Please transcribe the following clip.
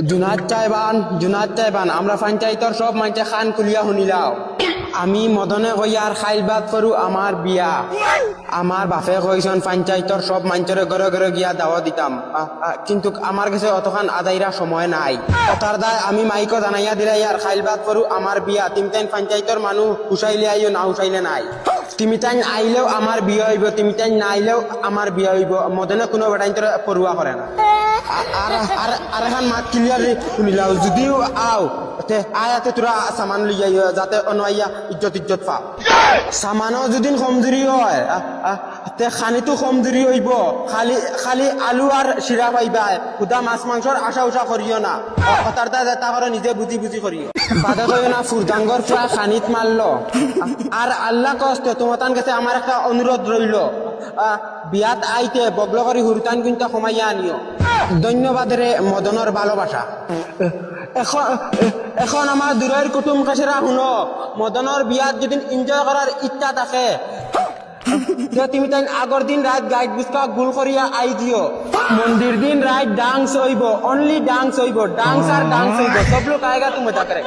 জুনাদ চাইবান আমরা পঞ্চায়েতর সব মানুষে খান খুলিয়া শুনিলাও আমি মদনে কইয়ার খাইল বাদ করু আমার বিয়া আমার বাপে কইছন পঞ্চায়েতর সব মানুষের ঘরে ঘরে গিয়া দাওয়া দিতাম কিন্তু আমার কাছে অতখান আদাইরা সময় নাই কথার দায় আমি মাইকো জানাইয়া দিলাই আর খাইল বাদ করু আমার বিয়া তুমি তাই পঞ্চায়েতর মানুষ হুসাইলে আইও না হুসাইলে নাই তুমি তাই আইলেও আমার বিয়ে হইব তুমি তাই না আইলেও আমার বিয়ে হইব মদনে কোনো বেটাই তোর পড়ুয়া করে না আর এখন মাত ক্লিয়ারলি শুনিলাও যদিও আও আয়াতে তোরা সামান লই যাই যাতে অনাইয়া ইজ্জত পা সামানও যদি কমজুরি হয় তে খানিতো কমজুরি হইব খালি আলু আর শিরা পাইবা খুদা মাছ মাংসর আশা উষা করিও না কথার দা যেটা করে নিজে বুঝি করিও বাদে কইও না ফুরদাঙ্গর প্রায় খানিত মারলো আর আল্লাহ কষ্ট তোমার কাছে আমার একটা অনুরোধ রইল বিয়াত আইতে বগল করি হুরতান কিন্তু কমাইয়া আনিও ধন্যবাদ রে মদনের ভালোবাসা এখন আমার দূরের কুটুম কাছেরা শুনো মদনের বিয়াত যদি এনজয় করার ইচ্ছা থাকে তুমি তাই আগর দিন রাত গাইড বুঝকা গুল করিয়া আই দিও মন্দির দিন রাত ডান্স হইব অনলি ডান্স হইব ডান্স আর ডান্স হইব সব লোক আয়েগা তুমি মজা করে